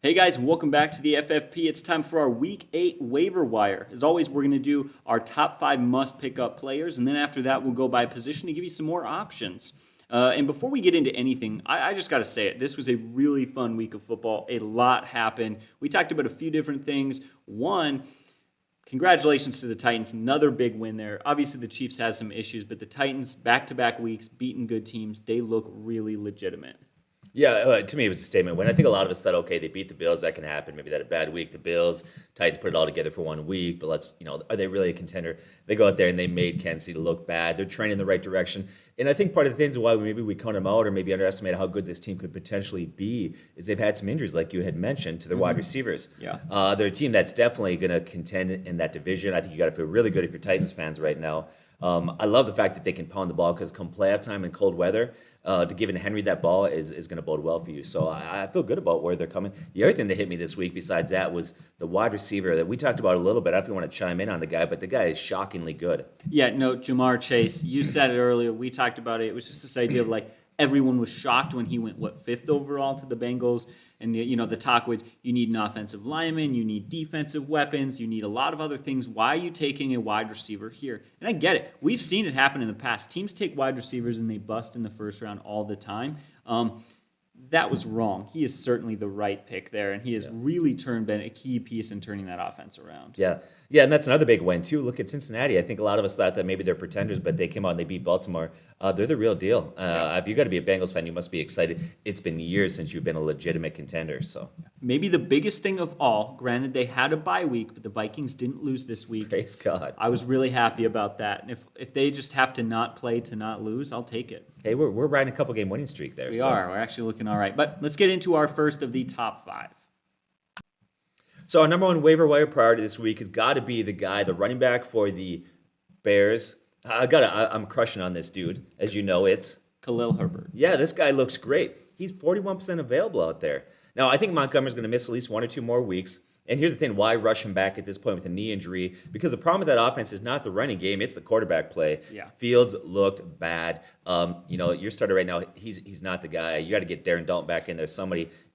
Hey guys, welcome back to the FFP. It's time for our Week 8 waiver wire. As always, we're going to do our top 5 must pick up players, and then after that, we'll go by position to give you some more options. And before we get into anything, I just got to say it. This was a really fun week of football. A lot happened. We talked about a few different things. One, congratulations to the Titans. Another big win there. Obviously, the Chiefs had some issues, but the Titans, back-to-back weeks, beating good teams. They look really legitimate. Yeah, to me, it was a statement win. I think a lot of us thought, okay, they beat the Bills, that can happen. Maybe they had a bad week. The Bills, Titans put it all together for 1 week, but are they really a contender? They go out there and they made Kansas City look bad. They're trending in the right direction. And I think part of the things why maybe we count them out or maybe underestimate how good this team could potentially be is they've had some injuries, like you had mentioned, to their wide receivers. Yeah. They're a team that's definitely going to contend in that division. I think you got to feel really good if you're Titans fans right now. I love the fact that they can pound the ball because come playoff time in cold weather, to give Henry that ball is going to bode well for you. So I feel good about where they're coming. The other thing that hit me this week besides that was the wide receiver that we talked about a little bit. I don't know if you want to chime in on the guy, but the guy is shockingly good. Yeah, no, Jamar Chase, you said it earlier. We talked about it. It was just this idea of everyone was shocked when he went, 5th overall to the Bengals? And, the talk was you need an offensive lineman, you need defensive weapons, you need a lot of other things. Why are you taking a wide receiver here? And I get it. We've seen it happen in the past. Teams take wide receivers and they bust in the first round all the time. That was wrong. He is certainly the right pick there, and he has really been a key piece in turning that offense around. Yeah, and that's another big win, too. Look at Cincinnati. I think a lot of us thought that maybe they're pretenders, but they came out and they beat Baltimore. They're the real deal. If you got to be a Bengals fan, you must be excited. It's been years since you've been a legitimate contender. So maybe the biggest thing of all, granted they had a bye week, but the Vikings didn't lose this week. Praise God. I was really happy about that. And if they just have to not play to not lose, I'll take it. Hey, we're riding a couple-game winning streak there. We are. We're actually looking all right. But let's get into our first of the top 5. So our number one waiver wire priority this week has got to be the running back for the Bears. I'm crushing on this dude. As you know, it's Khalil Herbert. Yeah, this guy looks great. He's 41% available out there. Now, I think Montgomery's going to miss at least 1 or 2 more weeks. And here's the thing, why rush him back at this point with a knee injury? Because the problem with that offense is not the running game, it's the quarterback play. Yeah. Fields looked bad. Your starter right now, he's not the guy. You got to get Darren Dalton back in there.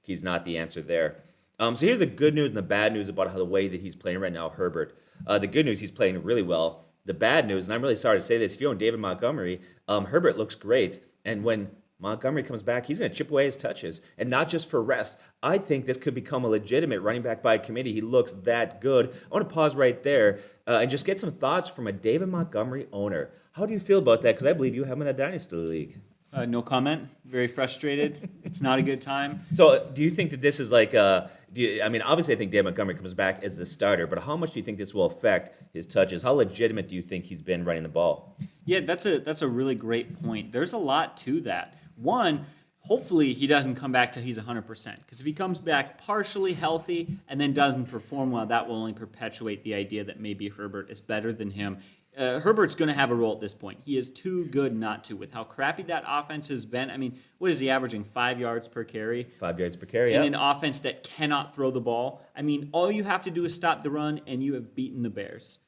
He's not the answer there. So here's the good news and the bad news about the way that he's playing right now, Herbert. The good news, he's playing really well. The bad news, and I'm really sorry to say this, if you own David Montgomery, Herbert looks great. And when Montgomery comes back, he's going to chip away his touches, and not just for rest. I think this could become a legitimate running back by committee. He looks that good. I want to pause right there and just get some thoughts from a David Montgomery owner. How do you feel about that? Because I believe you have him in a dynasty league. No comment. Very frustrated. It's not a good time. So do you think that this is obviously I think David Montgomery comes back as the starter, but how much do you think this will affect his touches? How legitimate do you think he's been running the ball? Yeah, that's a really great point. There's a lot to that. One, hopefully he doesn't come back till he's 100%. Because if he comes back partially healthy and then doesn't perform well, that will only perpetuate the idea that maybe Herbert is better than him. Herbert's going to have a role at this point. He is too good not to. With how crappy that offense has been, what is he averaging? 5 yards per carry? 5 yards per carry, yeah. In an offense that cannot throw the ball. All you have to do is stop the run, and you have beaten the Bears.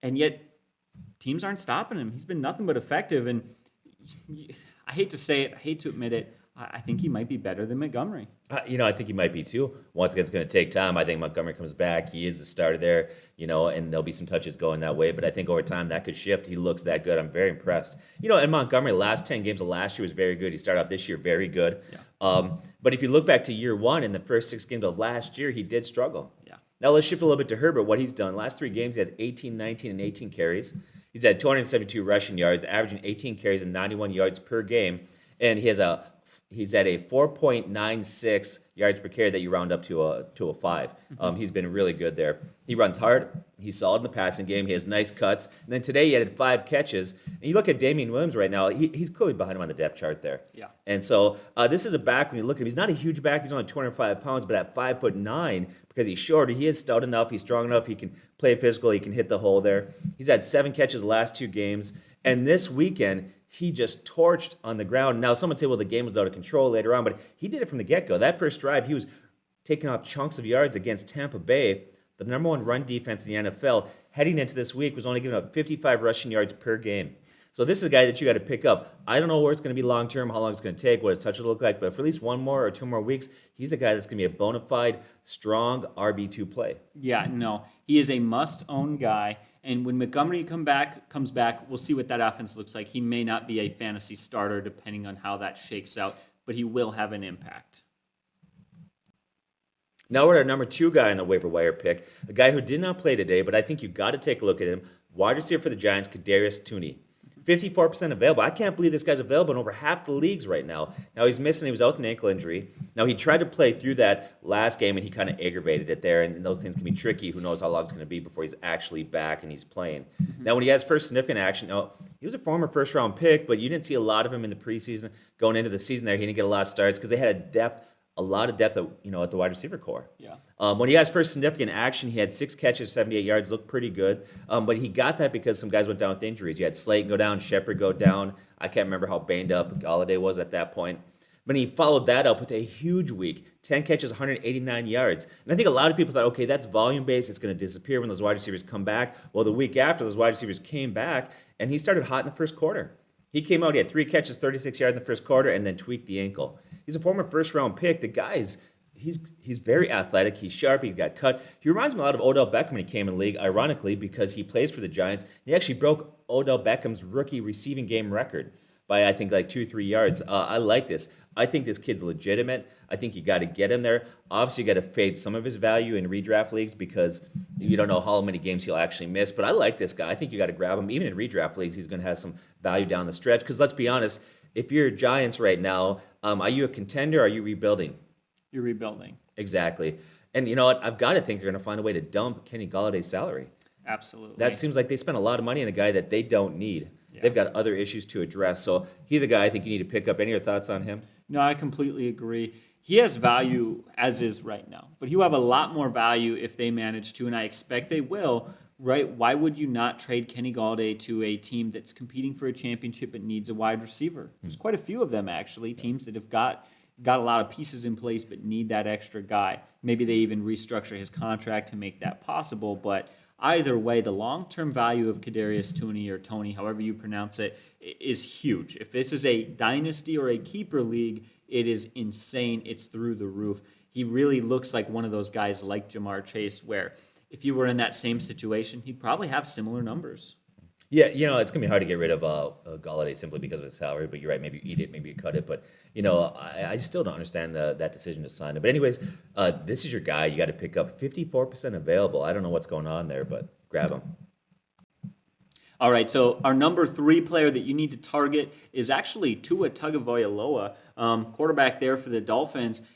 And yet, teams aren't stopping him. He's been nothing but effective, and I hate to say it, I hate to admit it, I think he might be better than Montgomery. I think he might be too. Once again, it's going to take time. I think Montgomery comes back. He is the starter there, and there'll be some touches going that way. But I think over time that could shift. He looks that good. I'm very impressed. And Montgomery, last 10 games of last year was very good. He started off this year very good. Yeah. But if you look back to year 1, in the first 6 games of last year, he did struggle. Yeah. Now let's shift a little bit to Herbert, what he's done. Last 3 games, he had 18, 19, and 18 carries. He's had 272 rushing yards, averaging 18 carries and 91 yards per game. And he's at a 4.96 yards per carry that you round up to a 5. He's been really good there. He runs hard. He's solid in the passing game. He has nice cuts. And then today he had 5 catches. And you look at Damian Williams right now, he's clearly behind him on the depth chart there. Yeah. And so this is a back, when you look at him, he's not a huge back. He's only 205 pounds, but at 5'9", because he's shorter, he is stout enough. He's strong enough. He can play physical. He can hit the hole there. He's had 7 catches the last 2 games. And this weekend, he just torched on the ground. Now, some would say, well, the game was out of control later on, but he did it from the get-go. That first drive, he was taking off chunks of yards against Tampa Bay, the number 1 run defense in the NFL. Heading into this week was only giving up 55 rushing yards per game. So this is a guy that you got to pick up. I don't know where it's going to be long term, how long it's going to take, what his touch will look like, but for at least 1 more or 2 more weeks, he's a guy that's going to be a bona fide, strong RB2 play. Yeah, no, he is a must-own guy. And when Montgomery comes back, we'll see what that offense looks like. He may not be a fantasy starter depending on how that shakes out, but he will have an impact. Now we're at our number 2 guy in the waiver wire pick, a guy who did not play today, but I think you got to take a look at him. Wide receiver for the Giants, KADARIUS TONEY. 54% available. I can't believe this guy's available in over half the leagues right now. Now he's missing. He was out with an ankle injury. Now he tried to play through that last game, and he kind of aggravated it there. And those things can be tricky. Who knows how long it's going to be before he's actually back and he's playing. Now when he has first significant action, now he was a former first-round pick, but you didn't see a lot of him in the preseason. Going into the season there, he didn't get a lot of starts because they had a lot of depth at the wide receiver core. Yeah. When he has first significant action, he had 6 catches, 78 yards, looked pretty good. But he got that because some guys went down with injuries. You had Slayton go down, Shepard go down. I can't remember how banged up Galladay was at that point. But he followed that up with a huge week, 10 catches, 189 yards. And I think a lot of people thought, okay, that's volume-based. It's going to disappear when those wide receivers come back. Well, the week after, those wide receivers came back, and he started hot in the first quarter. He came out, he had 3 catches, 36 yards in the first quarter, and then tweaked the ankle. He's a former first-round pick. The guy's he's very athletic. He's sharp. He got cut. He reminds me a lot of Odell Beckham when he came in the league, ironically, because he plays for the Giants. He actually broke Odell Beckham's rookie receiving game record by, I think, like 2-3 yards. I like this. I think this kid's legitimate. I think you got to get him there. Obviously, you got to fade some of his value in redraft leagues because you don't know how many games he'll actually miss. But I like this guy. I think you got to grab him. Even in redraft leagues, he's going to have some value down the stretch. Because let's be honest, if you're Giants right now, are you a contender or are you rebuilding? You're rebuilding. Exactly. And you know what? I've got to think they're going to find a way to dump Kenny Galladay's salary. Absolutely. That seems like they spent a lot of money on a guy that they don't need. Yeah. They've got other issues to address. So he's a guy I think you need to pick up. Any of your thoughts on him? No, I completely agree. He has value as is right now, but he'll have a lot more value if they manage to, and I expect they will. Right? Why would you not trade Kenny Galladay to a team that's competing for a championship but needs a wide receiver? There's quite a few of them, actually, teams that have got a lot of pieces in place but need that extra guy. Maybe they even restructure his contract to make that possible, but either way, the long-term value of KADARIUS TONEY or Tony, however you pronounce it, is huge. If this is a dynasty or a keeper league, it is insane. It's through the roof. He really looks like one of those guys like Jamar Chase where if you were in that same situation, he'd probably have similar numbers. Yeah, it's going to be hard to get rid of Galladay simply because of his salary, but you're right, maybe you eat it, maybe you cut it. But, I still don't understand that decision to sign him. But anyways, this is your guy you got to pick up. 54% available. I don't know what's going on there, but grab him. All right, so our number 3 player that you need to target is actually Tua Tagovailoa, quarterback there for the Dolphins.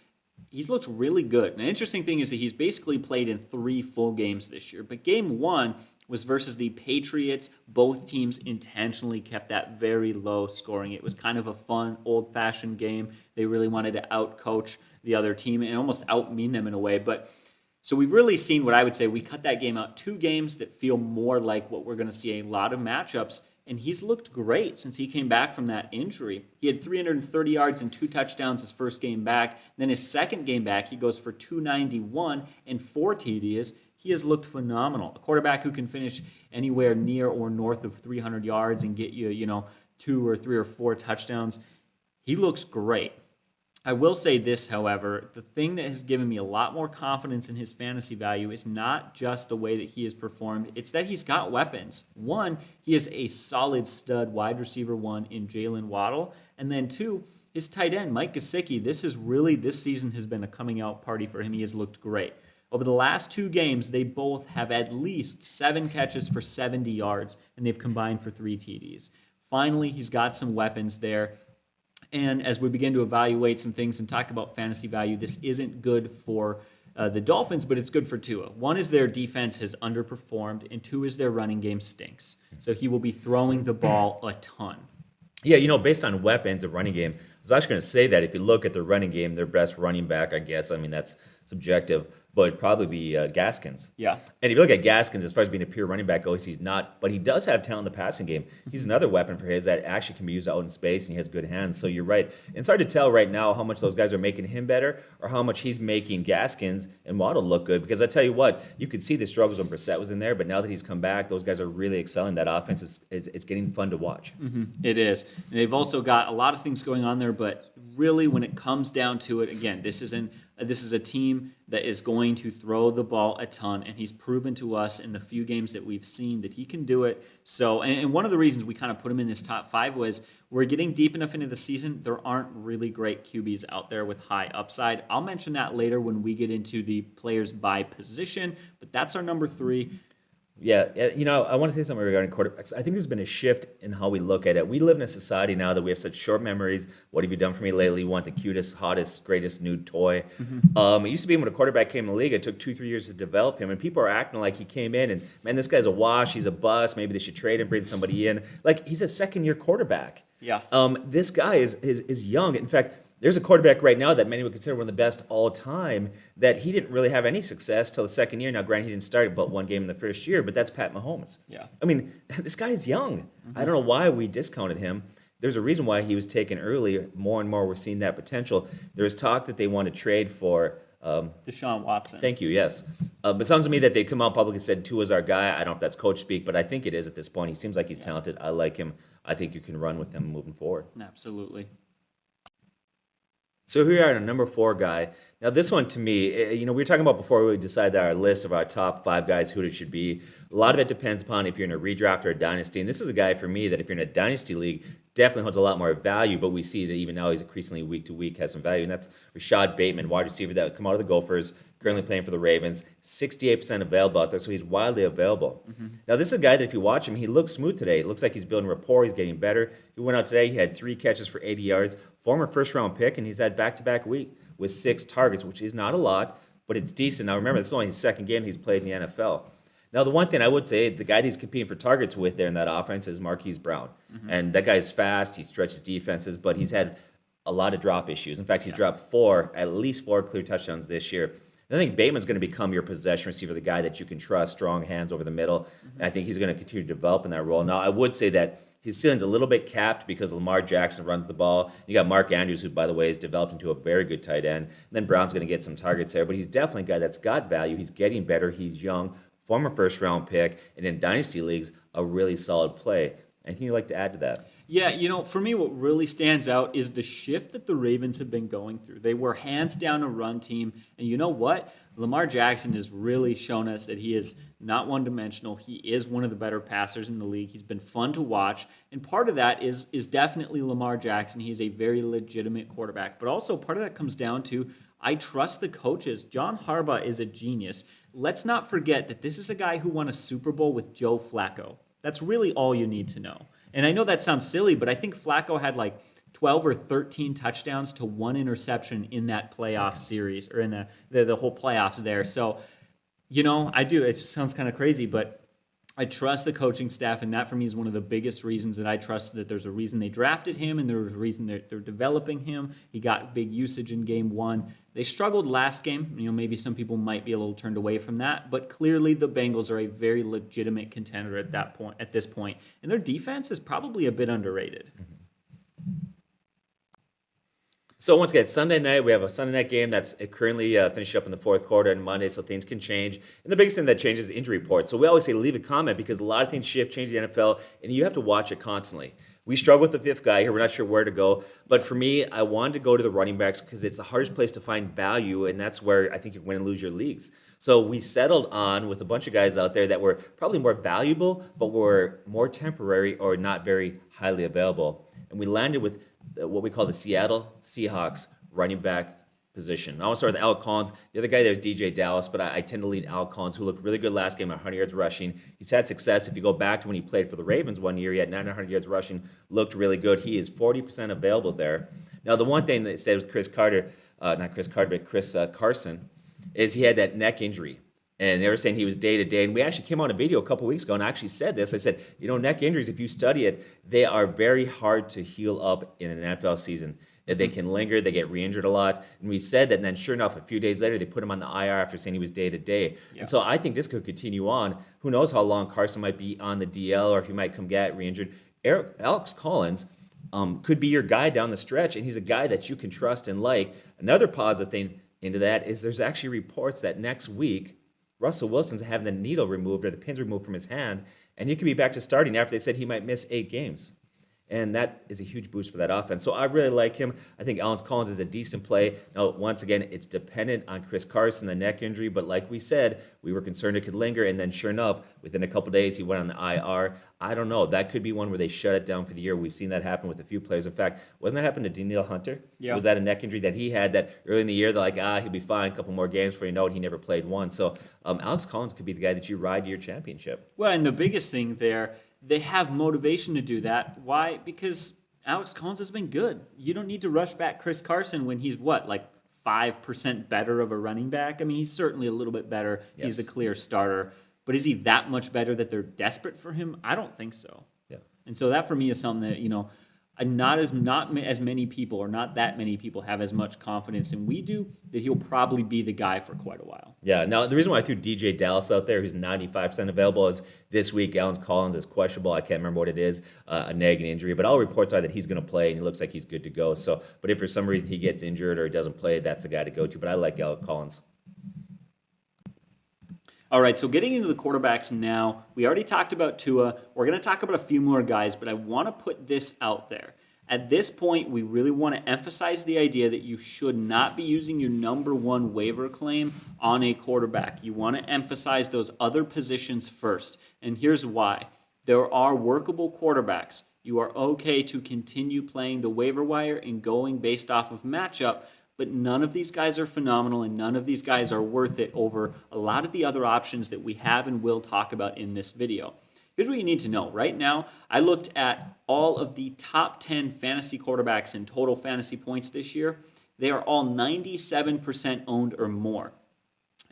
He's looked really good. And the interesting thing is that he's basically played in 3 full games this year. But game 1 was versus the Patriots. Both teams intentionally kept that very low scoring. It was kind of a fun, old-fashioned game. They really wanted to out-coach the other team and almost out-mean them in a way. But so we've really seen what I would say. We cut that game out 2 games that feel more like what we're going to see a lot of matchups. And he's looked great since he came back from that injury. He had 330 yards and 2 touchdowns his first game back. Then his second game back, he goes for 291 and 4 TDs. He has looked phenomenal. A quarterback who can finish anywhere near or north of 300 yards and get you, 2 or 3 or 4 touchdowns. He looks great. I will say this, however, the thing that has given me a lot more confidence in his fantasy value is not just the way that he has performed, it's that he's got weapons. 1, he is a solid stud wide receiver 1 in Jalen Waddle, and then 2, his tight end, Mike Gesicki, this season has been a coming out party for him. He has looked great. Over the last 2 games, they both have at least 7 catches for 70 yards, and they've combined for 3 TDs. Finally, he's got some weapons there. And as we begin to evaluate some things and talk about fantasy value, this isn't good for the Dolphins, but it's good for Tua. 1 is their defense has underperformed, and 2 is their running game stinks. So he will be throwing the ball a ton. Yeah, based on weapons, the running game, I was actually going to say that if you look at the running game, their best running back, I guess, that's subjective, but it'd probably be Gaskins. Yeah. And if you look at Gaskins, as far as being a pure running back goes, he's not, but he does have talent in the passing game. He's another weapon for his that actually can be used out in space, and he has good hands. So you're right. And it's hard to tell right now how much those guys are making him better or how much he's making Gaskins and Waddle look good. Because I tell you what, you could see the struggles when Brissett was in there, but now that he's come back, those guys are really excelling. That offense is getting fun to watch. It is. And they've also got a lot of things going on there, but really when it comes down to it, again, this is a team that is going to throw the ball a ton, and he's proven to us in the few games that we've seen that he can do it. So, and one of the reasons we kind of put him in this top 5 was we're getting deep enough into the season. There aren't really great QBs out there with high upside. I'll mention that later when we get into the players by position, but that's our number 3. Yeah, I want to say something regarding quarterbacks. I think there's been a shift in how we look at it. We live in a society now that we have such short memories. What have you done for me lately? You want the cutest, hottest, greatest new toy. It used to be when a quarterback came in the league, it took 2-3 years to develop him, and people are acting like he came in and, man, this guy's a wash, he's a bust, maybe they should trade him, bring somebody in. Like, he's a second-year quarterback. Yeah. This guy is young. In fact, there's a quarterback right now that many would consider one of the best all time that he didn't really have any success till the second year. Now, granted, he didn't start but one game in the first year, but that's Pat Mahomes. Yeah. I mean, this guy is young. I don't know why we discounted him. There's a reason why he was taken early. More and more we're seeing that potential. There was talk that they want to trade for Deshaun Watson. Thank you, yes. But it sounds to me that they come out publicly and said Tua's our guy. I don't know if that's coach speak, but I think it is at this point. He seems like he's talented. I like him. I think you can run with him moving forward. Absolutely. So here we are on a number 4 guy. Now this one to me, we were talking about before we decided our list of our top 5 guys, who it should be. A lot of it depends upon if you're in a redraft or a dynasty. And this is a guy for me that if you're in a dynasty league, definitely holds a lot more value. But we see that even now he's increasingly week to week has some value. And that's Rashod Bateman, wide receiver that would come out of the Gophers, currently playing for the Ravens. 68% available out there, so he's widely available. Now this is a guy that if you watch him, he looks smooth today. It looks like he's building rapport. He's getting better. He went out today. He had 3 catches for 80 yards. Former first-round pick, and he's had back-to-back week with 6 targets, which is not a lot, but it's decent. Now, remember, this is only his second game he's played in the NFL. Now, the one thing I would say, the guy that he's competing for targets with there in that offense is Marquise Brown. And that guy's fast. He stretches defenses, but he's had a lot of drop issues. In fact, he's dropped at least 4 clear touchdowns this year. And I think Bateman's going to become your possession receiver, the guy that you can trust, strong hands over the middle. And I think he's going to continue to develop in that role. Now, I would say that his ceiling's a little bit capped because Lamar Jackson runs the ball. You got Mark Andrews, who, by the way, has developed into a very good tight end. And then Brown's going to get some targets there. But he's definitely a guy that's got value. He's getting better. He's young, former first-round pick, and in dynasty leagues, a really solid play. Anything you'd like to add to that? Yeah, for me, what really stands out is the shift that the Ravens have been going through. They were hands down a run team. And you know what? Lamar Jackson has really shown us that he is not one-dimensional. He is one of the better passers in the league. He's been fun to watch. And part of that is definitely Lamar Jackson. He is a very legitimate quarterback. But also part of that comes down to I trust the coaches. John Harbaugh is a genius. Let's not forget that this is a guy who won a Super Bowl with Joe Flacco. That's really all you need to know. And I know that sounds silly, but I think Flacco had like 12 or 13 touchdowns to 1 interception in that playoff series, or in the whole playoffs there. So, I do. It just sounds kind of crazy, but I trust the coaching staff, and that for me is one of the biggest reasons that I trust that there's a reason they drafted him, and there's a reason they're developing him. He got big usage in game 1. They struggled last game. Maybe some people might be a little turned away from that, but clearly the Bengals are a very legitimate contender at this point, and their defense is probably a bit underrated. So once again, Sunday night, we have a Sunday night game that's currently finished up in the 4th quarter and Monday, so things can change. And the biggest thing that changes is injury report. So we always say leave a comment because a lot of things shift, change the NFL, and you have to watch it constantly. We struggle with the 5th guy here. We're not sure where to go. But for me, I wanted to go to the running backs because it's the hardest place to find value, and that's where I think you win and lose your leagues. So we settled on with a bunch of guys out there that were probably more valuable, but were more temporary or not very highly available. And we landed with what we call the Seattle Seahawks running back position. I want to start with Al Collins. The other guy there is DJ Dallas, but I tend to lead Al Collins, who looked really good last game at 100 yards rushing. He's had success. If you go back to when he played for the Ravens one year, he had 900 yards rushing, looked really good. He is 40% available there. Now, the one thing that said with Chris Carson, is he had that neck injury. And they were saying he was day-to-day. And we actually came on a video a couple weeks ago and I actually said this. I said, neck injuries, if you study it, they are very hard to heal up in an NFL season. If they can linger, they get re-injured a lot. And we said that, and then sure enough, a few days later, they put him on the IR after saying he was day-to-day. Yeah. And so I think this could continue on. Who knows how long Carson might be on the DL or if he might come get re-injured. Alex Collins could be your guy down the stretch, and he's a guy that you can trust and like. Another positive thing into that is there's actually reports that next week, Russell Wilson's having the needle removed or the pins removed from his hand, and he could be back to starting after they said he might miss 8 games. And that is a huge boost for that offense. So I really like him. I think Alex Collins is a decent play. Now, once again, it's dependent on Chris Carson, the neck injury. But like we said, we were concerned it could linger. And then sure enough, within a couple days, he went on the IR. I don't know. That could be one where they shut it down for the year. We've seen that happen with a few players. In fact, wasn't that happen to Danielle Hunter? Yeah. Was that a neck injury that he had that early in the year? They're like, he'll be fine. A couple more games before you know it. He never played one. So Alex Collins could be the guy that you ride to your championship. Well, and the biggest thing there, they have motivation to do that. Why? Because Alex Collins has been good. You don't need to rush back Chris Carson when he's 5% better of a running back? I mean, he's certainly a little bit better. Yes. He's a clear starter. But is he that much better that they're desperate for him? I don't think so. Yeah. And so that for me is something that, not as many people or not that many people have as much confidence in we do that he'll probably be the guy for quite a while. Yeah. Now, the reason why I threw DJ Dallas out there, who's 95% available, is this week Alex Collins is questionable. I can't remember what it is, a nagging injury. But all reports are that he's going to play, and he looks like he's good to go. So, but if for some reason he gets injured or doesn't play, that's the guy to go to. But I like Alex Collins. All right, so getting into the quarterbacks now, we already talked about Tua. We're going to talk about a few more guys, but I want to put this out there. At this point, we really want to emphasize the idea that you should not be using your number one waiver claim on a quarterback. You want to emphasize those other positions first, and here's why. There are workable quarterbacks. You are okay to continue playing the waiver wire and going based off of matchup, but none of these guys are phenomenal, and none of these guys are worth it over a lot of the other options that we have and will talk about in this video. Here's what you need to know. Right now, I looked at all of the top 10 fantasy quarterbacks in total fantasy points this year. They are all 97% owned or more.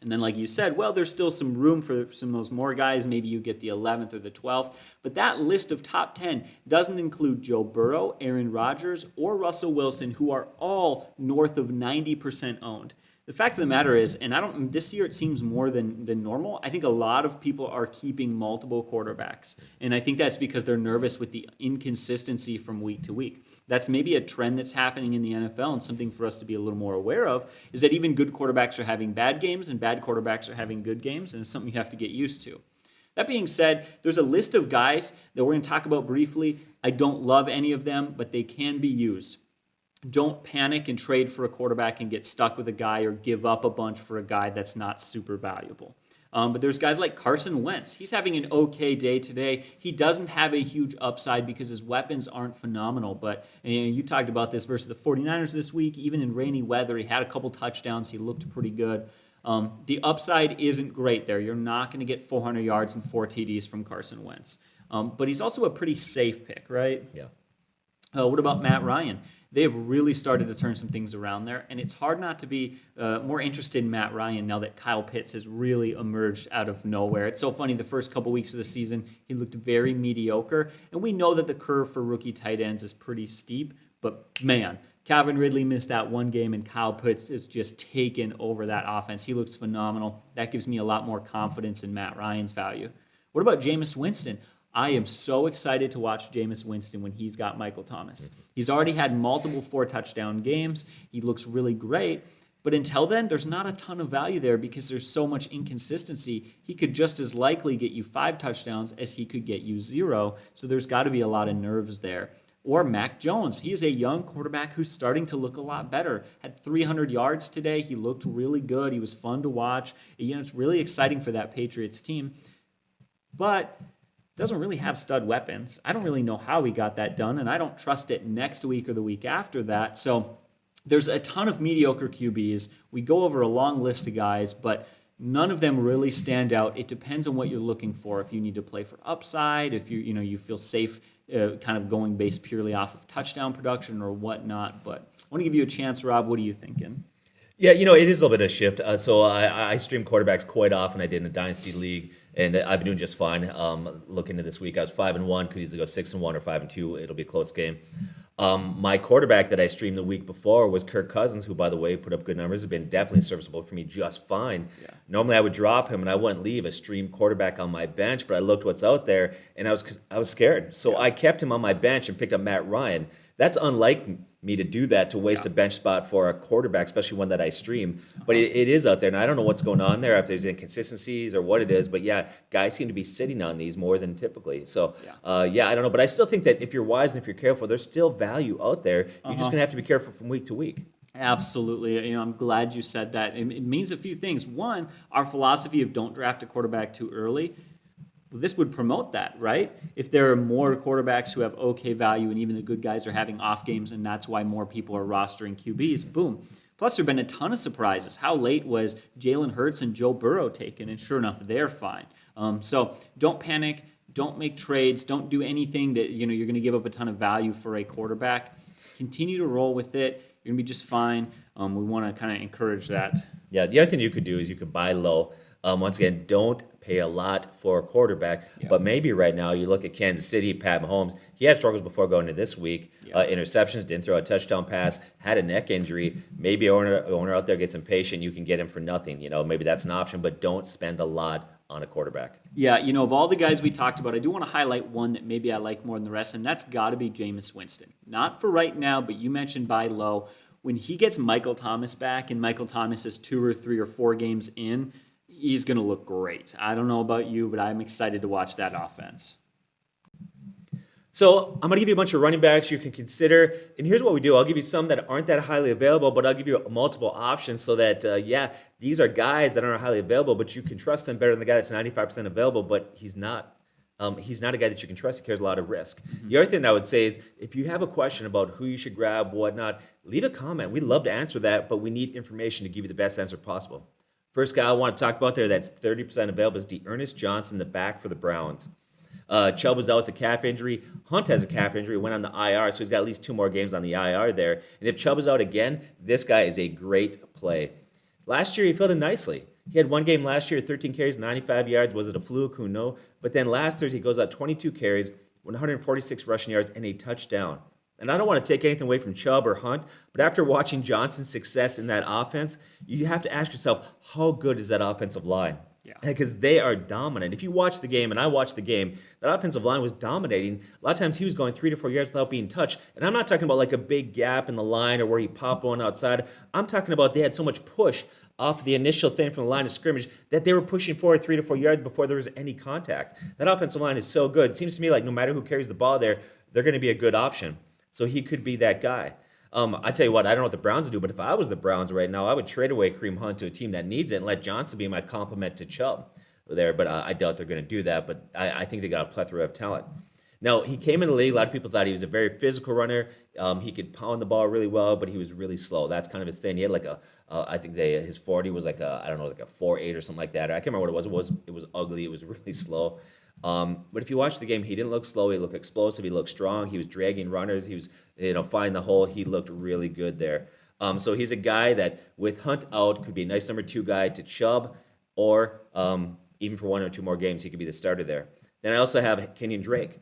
And then like you said, well, there's still some room for some of those more guys. Maybe you get the 11th or the 12th. But that list of top 10 doesn't include Joe Burrow, Aaron Rodgers, or Russell Wilson, who are all north of 90% owned. The fact of the matter is, and this year it seems more than normal, I think a lot of people are keeping multiple quarterbacks. And I think that's because they're nervous with the inconsistency from week to week. That's maybe a trend that's happening in the NFL, and something for us to be a little more aware of is that even good quarterbacks are having bad games and bad quarterbacks are having good games, and it's something you have to get used to. That being said, there's a list of guys that we're going to talk about briefly. I don't love any of them, but they can be used. Don't panic and trade for a quarterback and get stuck with a guy or give up a bunch for a guy that's not super valuable. But there's guys like Carson Wentz. He's having an okay day today. He doesn't have a huge upside because his weapons aren't phenomenal. But you talked about this versus the 49ers this week. Even in rainy weather, he had a couple touchdowns. He looked pretty good. The upside isn't great there. You're not going to get 400 yards and 4 TDs from Carson Wentz. But he's also a pretty safe pick, right? Yeah. What about Matt Ryan? They have really started to turn some things around there, and it's hard not to be more interested in Matt Ryan now that Kyle Pitts has really emerged out of nowhere. It's so funny, the first couple weeks of the season, he looked very mediocre, and we know that the curve for rookie tight ends is pretty steep, but man, Calvin Ridley missed that one game, and Kyle Pitts is just taken over that offense. He looks phenomenal. That gives me a lot more confidence in Matt Ryan's value. What about Jameis Winston? I am so excited to watch Jameis Winston when he's got Michael Thomas. He's already had multiple 4-touchdown games. He looks really great. But until then, there's not a ton of value there because there's so much inconsistency. He could just as likely get you 5 touchdowns as he could get you 0. So there's got to be a lot of nerves there. Or Mac Jones. He is a young quarterback who's starting to look a lot better. Had 300 yards today. He looked really good. He was fun to watch. It's really exciting for that Patriots team. But doesn't really have stud weapons. I don't really know how he got that done, and I don't trust it next week or the week after that. So there's a ton of mediocre QBs. We go over a long list of guys, but none of them really stand out. It depends on what you're looking for. If you need to play for upside, if you feel safe kind of going based purely off of touchdown production or whatnot. But I want to give you a chance, Rob. What are you thinking? Yeah, it is a little bit of a shift. So I stream quarterbacks quite often. I did in a dynasty league, and I've been doing just fine. Looking into this week, I was 5-1. Could easily go 6-1 or 5-2. It'll be a close game. My quarterback that I streamed the week before was Kirk Cousins, who, by the way, put up good numbers, have been definitely serviceable for me just fine. Yeah. Normally, I would drop him and I wouldn't leave a stream quarterback on my bench, but I looked what's out there and I was scared. So I kept him on my bench and picked up Matt Ryan. That's unlike me to do that, to waste a bench spot for a quarterback, especially one that I stream. But it is out there, and I don't know what's going on there, if there's inconsistencies or what it is. But yeah, guys seem to be sitting on these more than typically. So I don't know. But I still think that if you're wise and if you're careful, there's still value out there. You're just going to have to be careful from week to week. Absolutely. I'm glad you said that. It means a few things. One, our philosophy of don't draft a quarterback too early. Well, this would promote that, right? If there are more quarterbacks who have okay value and even the good guys are having off games, and that's why more people are rostering QBs, boom. Plus, there have been a ton of surprises. How late was Jalen Hurts and Joe Burrow taken? And sure enough, they're fine. So don't panic. Don't make trades. Don't do anything that you're going to give up a ton of value for a quarterback. Continue to roll with it. You're going to be just fine. We want to kind of encourage that. Yeah, the other thing you could do is you could buy low. Once again, don't pay a lot for a quarterback, but maybe right now you look at Kansas City, Pat Mahomes. He had struggles before going to this week. Interceptions, didn't throw a touchdown pass, had a neck injury. Maybe an owner out there gets impatient. You can get him for nothing. Maybe that's an option, but don't spend a lot on a quarterback. Yeah, of all the guys we talked about, I do want to highlight one that maybe I like more than the rest, and that's got to be Jameis Winston. Not for right now, but you mentioned buy low. When he gets Michael Thomas back, and Michael Thomas is 2 or 3 or 4 games in, he's going to look great. I don't know about you, but I'm excited to watch that offense. So I'm going to give you a bunch of running backs you can consider. And here's what we do. I'll give you some that aren't that highly available, but I'll give you multiple options so that, these are guys that aren't highly available, but you can trust them better than the guy that's 95% available, but he's not a guy that you can trust. He carries a lot of risk. Mm-hmm. The other thing I would say is if you have a question about who you should grab, whatnot, leave a comment. We'd love to answer that, but we need information to give you the best answer possible. First guy I want to talk about there that's 30% available is D'Ernest Johnson, the back for the Browns. Chubb was out with a calf injury. Hunt has a calf injury, went on the IR, so he's got at least 2 more games on the IR there. And if Chubb is out again, this guy is a great play. Last year, he filled in nicely. He had 1 game last year, 13 carries, 95 yards. Was it a fluke? Who knows? But then last Thursday, he goes out 22 carries, 146 rushing yards, and a touchdown. And I don't want to take anything away from Chubb or Hunt, but after watching Johnson's success in that offense, you have to ask yourself, how good is that offensive line? Yeah. Because they are dominant. If you watch the game, and I watched the game, that offensive line was dominating. A lot of times he was going 3 to 4 yards without being touched. And I'm not talking about like a big gap in the line or where he popped one outside. I'm talking about they had so much push off the initial thing from the line of scrimmage that they were pushing forward 3 to 4 yards before there was any contact. That offensive line is so good. It seems to me like no matter who carries the ball there, they're going to be a good option. So he could be that guy. I tell you what, I don't know what the Browns would do, but if I was the Browns right now, I would trade away Kareem Hunt to a team that needs it and let Johnson be my complement to Chubb there. But I doubt they're going to do that. But I think they got a plethora of talent. Now, he came in the league. A lot of people thought he was a very physical runner. He could pound the ball really well, but he was really slow. That's kind of his thing. He had like I think his 40 was like a 4.8 or something like that. I can't remember what it was. It was ugly. It was really slow. But if you watch the game, he didn't look slow. He looked explosive. He looked strong. He was dragging runners. He was, finding the hole. He looked really good there. So he's a guy that, with Hunt out, could be a nice number 2 guy to Chubb, or even for 1 or 2 more games, he could be the starter there. Then I also have Kenyon Drake.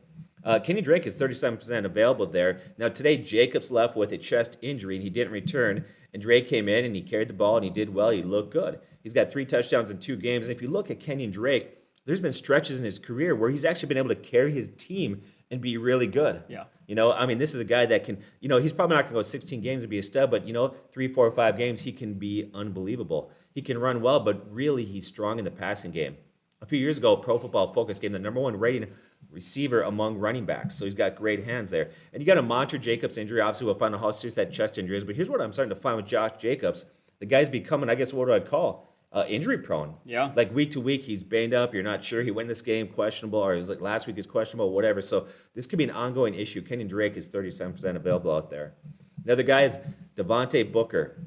Kenyon Drake is 37% available there. Now today, Jacobs left with a chest injury and he didn't return. And Drake came in and he carried the ball and he did well. He looked good. He's got 3 touchdowns in 2 games. And if you look at Kenyon Drake, there's been stretches in his career where he's actually been able to carry his team and be really good. Yeah. This is a guy that can, he's probably not going to go 16 games and be a stud, but, 3, 4, 5 games, he can be unbelievable. He can run well, but really he's strong in the passing game. A few years ago, Pro Football Focus gave him the #1 rating receiver among running backs. So he's got great hands there. And you got to monitor Jacobs' injury. Obviously, we'll find out how serious that chest injury is. But here's what I'm starting to find with Josh Jacobs. The guy's becoming, I guess, what do I call? Injury prone. Yeah. Like week to week, he's banged up. You're not sure. He went this game questionable, or it was like last week is questionable, whatever. So this could be an ongoing issue. Kenyon Drake is 37% available out there. Another guy is Devontae Booker.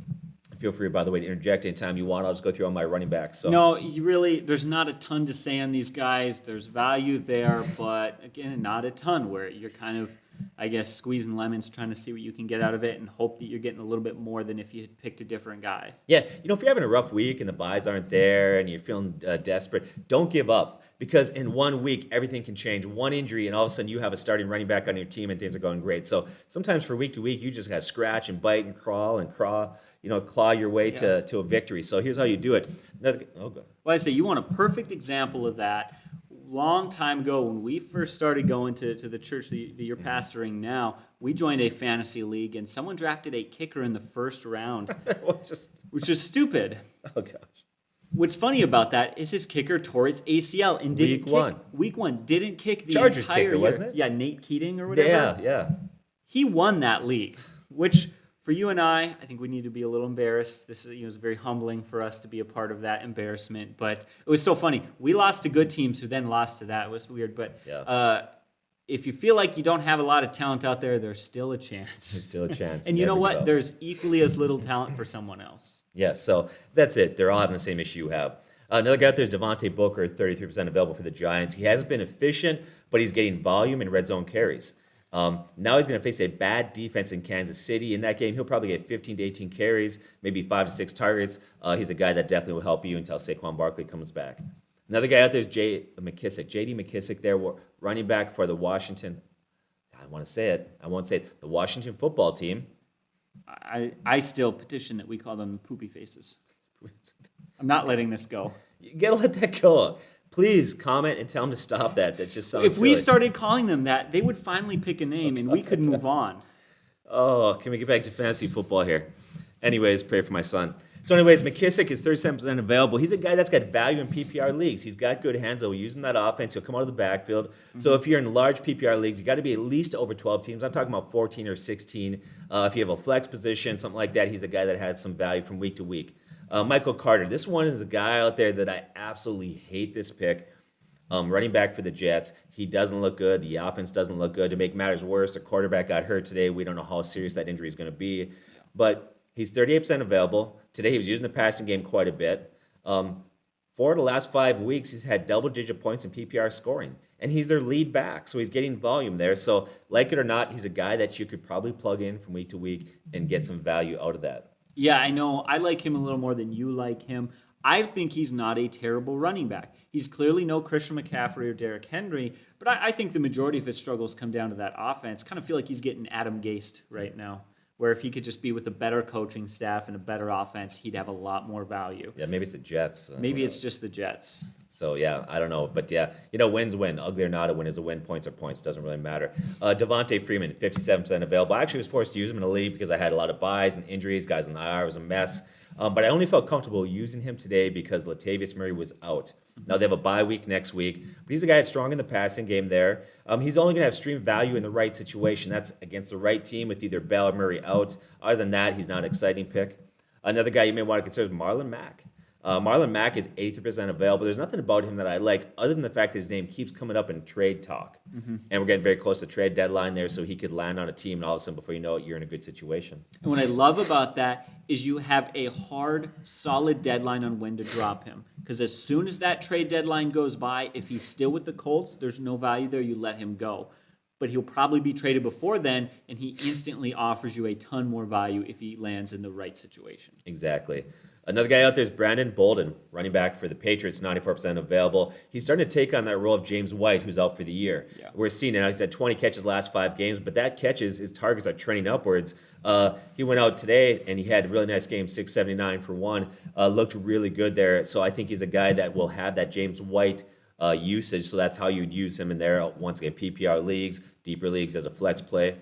Feel free, by the way, to interject anytime you want. I'll just go through all my running backs. So. No, there's not a ton to say on these guys. There's value there, but again, not a ton where you're kind of, I guess, squeezing lemons, trying to see what you can get out of it and hope that you're getting a little bit more than if you had picked a different guy. Yeah, if you're having a rough week and the buys aren't there and you're feeling desperate, don't give up, because in 1 week everything can change. One injury and all of a sudden you have a starting running back on your team and things are going great. So sometimes for week to week you just got to scratch and bite and crawl and claw your way to a victory. So here's how you do it. Well, I say you want a perfect example of that. Long time ago, when we first started going to the church that you're pastoring now, we joined a fantasy league, and someone drafted a kicker in the first round, which is stupid. Oh, gosh. What's funny about that is his kicker tore its ACL and week one didn't kick the Chargers entire kicker, year. wasn't it? Yeah, Nate Keating or whatever. Yeah. He won that league, which for you and I think we need to be a little embarrassed. This is, it's very humbling for us to be a part of that embarrassment. But it was so funny. We lost to good teams who then lost to that. It was weird. But if you feel like you don't have a lot of talent out there, there's still a chance. There's still a chance. And you know what? There's equally as little talent for someone else. Yeah, so that's it. They're all having the same issue you have. Another guy out there is Devontae Booker, 33% available for the Giants. He hasn't been efficient, but he's getting volume and red zone carries. Now he's going to face a bad defense in Kansas City. In that game, he'll probably get 15 to 18 carries, maybe 5 to 6 targets. He's a guy that definitely will help you until Saquon Barkley comes back. Another guy out there is J.D. McKissick there, running back for the Washington. I want to say it. I won't say it. The Washington football team. I still petition that we call them poopy faces. I'm not letting this go. You got to let that go. Please comment and tell them to stop that. That just sounds silly. If we started calling them that, they would finally pick a name and we could move on. Oh, can we get back to fantasy football here? Anyways, pray for my son. So anyways, McKissick is 37% available. He's a guy that's got value in PPR leagues. He's got good hands. He'll use in that offense. He'll come out of the backfield. Mm-hmm. So if you're in large PPR leagues, you got to be at least over 12 teams. I'm talking about 14 or 16. If you have a flex position, something like that, he's a guy that has some value from week to week. Michael Carter. This one is a guy out there that I absolutely hate this pick. Running back for the Jets. He doesn't look good. The offense doesn't look good. To make matters worse, the quarterback got hurt today. We don't know how serious that injury is going to be. But he's 38% available. Today he was using the passing game quite a bit. 4 of the last 5 weeks, he's had double-digit points in PPR scoring. And he's their lead back, so he's getting volume there. So like it or not, he's a guy that you could probably plug in from week to week and get some value out of that. Yeah, I know. I like him a little more than you like him. I think he's not a terrible running back. He's clearly no Christian McCaffrey or Derrick Henry, but I think the majority of his struggles come down to that offense. Kind of feel like he's getting Adam Gase right now, where if he could just be with a better coaching staff and a better offense, he'd have a lot more value. Yeah, maybe it's the Jets. Maybe it's just the Jets. So, yeah, I don't know. But, yeah, wins win. Ugly or not, a win is a win. Points are points. Doesn't really matter. Devontae Freeman, 57% available. I actually was forced to use him in a league because I had a lot of buys and injuries. Guys on the IR was a mess. But I only felt comfortable using him today because Latavius Murray was out. Now they have a bye week next week, but he's a guy that's strong in the passing game there. He's only going to have stream value in the right situation. That's against the right team with either Bell or Murray out. Other than that, he's not an exciting pick. Another guy you may want to consider is Marlon Mack. Marlon Mack is 83% available. There's nothing about him that I like other than the fact that his name keeps coming up in trade talk. Mm-hmm. And we're getting very close to trade deadline there, so he could land on a team, and all of a sudden, before you know it, you're in a good situation. And what I love about that is you have a hard, solid deadline on when to drop him. Because as soon as that trade deadline goes by, if he's still with the Colts, there's no value there, you let him go. But he'll probably be traded before then, and he instantly offers you a ton more value if he lands in the right situation. Exactly. Another guy out there is Brandon Bolden, running back for the Patriots, 94% available. He's starting to take on that role of James White, who's out for the year. Yeah. We're seeing it. He's had 20 catches last 5 games, but that catches, his targets are trending upwards. He went out today, and he had a really nice game, 679 for 1. Looked really good there. So I think he's a guy that will have that James White usage. So that's how you'd use him in there. Once again, PPR leagues, deeper leagues as a flex play.